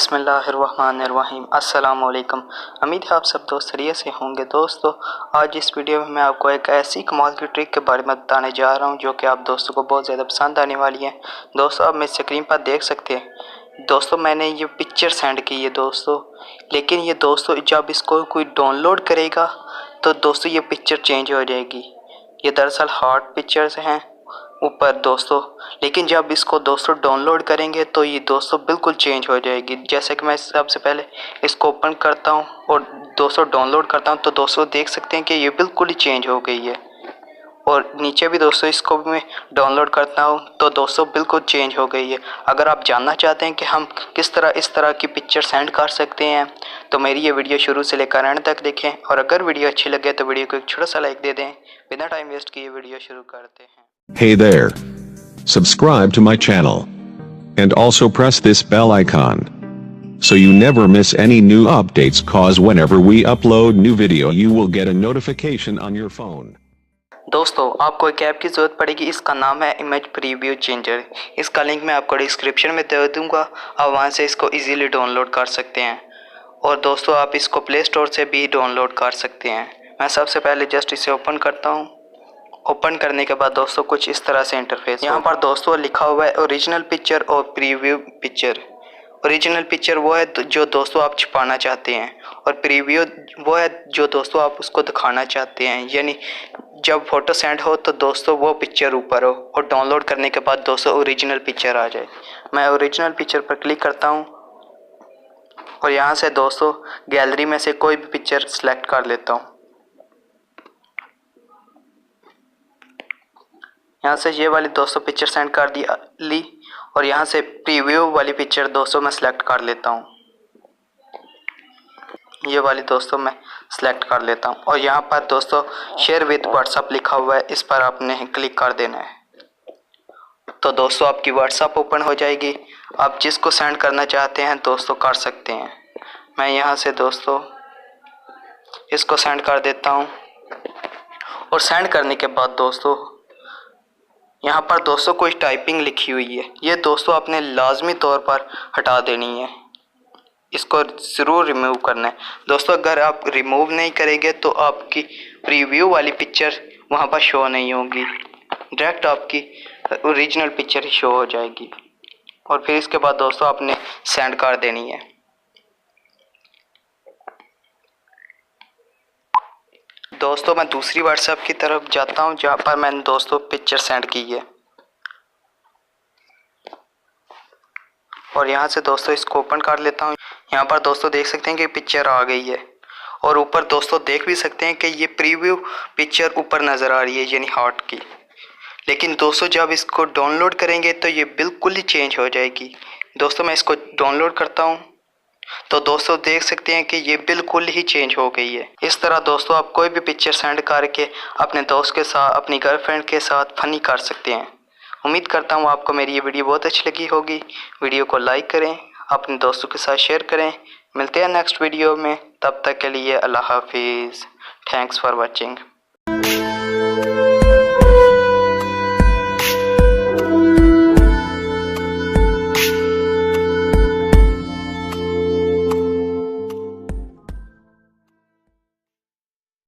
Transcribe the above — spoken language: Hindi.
बिस्मिल्लाहिर्रहमानिर्रहीम। अस्सलाम वालेकुम। उम्मीद है आप सब दोस्त खैरियत से होंगे। दोस्तों, आज इस वीडियो में मैं आपको एक ऐसी कमाल की ट्रिक के बारे में बताने जा रहा हूं जो कि आप दोस्तों को बहुत ज़्यादा पसंद आने वाली है। दोस्तों, आप मेरी स्क्रीन पर देख सकते हैं। दोस्तों, मैंने ये पिक्चर सेंड की है दोस्तों, लेकिन ये दोस्तों जब इसको कोई डाउनलोड करेगा तो दोस्तों ये पिक्चर चेंज हो जाएगी। ये दरअसल हार्ड पिक्चर्स हैं ऊपर दोस्तों, लेकिन जब इसको दोस्तों डाउनलोड करेंगे तो ये दोस्तों बिल्कुल चेंज हो जाएगी। जैसे कि मैं सबसे पहले इसको ओपन करता हूँ और दोस्तों डाउनलोड करता हूँ तो दोस्तों देख सकते हैं कि ये बिल्कुल ही चेंज हो गई है। और नीचे भी दोस्तों इसको भी मैं डाउनलोड करता हूँ तो दोस्तों बिल्कुल चेंज हो गई है। अगर आप जानना चाहते हैं कि हम किस तरह इस तरह की पिक्चर सेंड कर सकते हैं तो मेरी ये वीडियो शुरू से लेकर एंड तक देखें, और अगर वीडियो अच्छी लगे तो वीडियो को एक छोटा सा लाइक दे दें। बिना टाइम वेस्ट किए वीडियो शुरू करते हैं। Hey there. Subscribe to my channel. And also press this bell icon. So you never miss any new updates, cause whenever we upload new video you will get a notification on your phone. दोस्तों, आपको एक ऐप की ज़रूरत पड़ेगी। इसका नाम है इमेज प्रीव्यू चेंजर। इसका लिंक मैं आपको डिस्क्रिप्शन में दे दूंगा। आप वहां से इसको इजीली डाउनलोड कर सकते हैं, और दोस्तों आप इसको प्ले स्टोर से भी डाउनलोड कर सकते हैं। मैं सबसे पहले जस्ट इसे ओपन करता हूं। ओपन करने के बाद दोस्तों कुछ इस तरह से इंटरफेस यहाँ पर दोस्तों लिखा हुआ है ओरिजिनल पिक्चर और प्रीव्यू पिक्चर। ओरिजिनल पिक्चर वो है जो दोस्तों आप छुपाना चाहते हैं, और प्रीव्यू वो है जो दोस्तों आप उसको दिखाना चाहते हैं, यानी जब फोटो सेंड हो तो दोस्तों वो पिक्चर ऊपर हो और डाउनलोड करने के बाद दोस्तों ओरिजिनल पिक्चर आ जाए। मैं ओरिजिनल पिक्चर पर क्लिक करता हूँ और यहाँ से दोस्तों गैलरी में से कोई भी पिक्चर सेलेक्ट कर लेता हूँ। यहाँ से ये वाली दोस्तों पिक्चर सेंड कर ली, और यहाँ से प्रीव्यू वाली पिक्चर दोस्तों मैं सेलेक्ट कर लेता हूँ। ये वाली दोस्तों मैं सेलेक्ट कर लेता हूँ, और यहाँ पर दोस्तों शेयर विद व्हाट्सअप लिखा हुआ है, इस पर आपने क्लिक कर देना है। तो दोस्तों आपकी व्हाट्सअप ओपन हो जाएगी। आप जिसको सेंड करना चाहते हैं दोस्तों कर सकते हैं। मैं यहाँ से दोस्तों इसको सेंड कर देता हूँ, और सेंड करने के बाद दोस्तों यहाँ पर दोस्तों कोई टाइपिंग लिखी हुई है, ये दोस्तों आपने लाजमी तौर पर हटा देनी है। इसको ज़रूर रिमूव करना है दोस्तों। अगर आप रिमूव नहीं करेंगे तो आपकी प्रीव्यू वाली पिक्चर वहाँ पर शो नहीं होगी, डायरेक्ट आपकी ओरिजिनल पिक्चर ही शो हो जाएगी। और फिर इसके बाद दोस्तों आपने सेंड कर देनी है। दोस्तों मैं दूसरी व्हाट्सएप की तरफ जाता हूं जहां पर मैंने दोस्तों पिक्चर सेंड की है, और यहां से दोस्तों इसको ओपन कर लेता हूं। यहां पर दोस्तों देख सकते हैं कि पिक्चर आ गई है, और ऊपर दोस्तों देख भी सकते हैं कि ये प्रीव्यू पिक्चर ऊपर नज़र आ रही है, यानी हार्ट की। लेकिन दोस्तों जब इसको डाउनलोड करेंगे तो ये बिल्कुल ही चेंज हो जाएगी। दोस्तों मैं इसको डाउनलोड करता हूँ तो दोस्तों देख सकते हैं कि ये बिल्कुल ही चेंज हो गई है। इस तरह दोस्तों आप कोई भी पिक्चर सेंड करके अपने दोस्त के साथ, अपनी गर्लफ्रेंड के साथ फनी कर सकते हैं। उम्मीद करता हूँ आपको मेरी ये वीडियो बहुत अच्छी लगी होगी। वीडियो को लाइक करें, अपने दोस्तों के साथ शेयर करें। मिलते हैं नेक्स्ट वीडियो में, तब तक के लिए अल्लाह हाफिज़। Thanks for watching.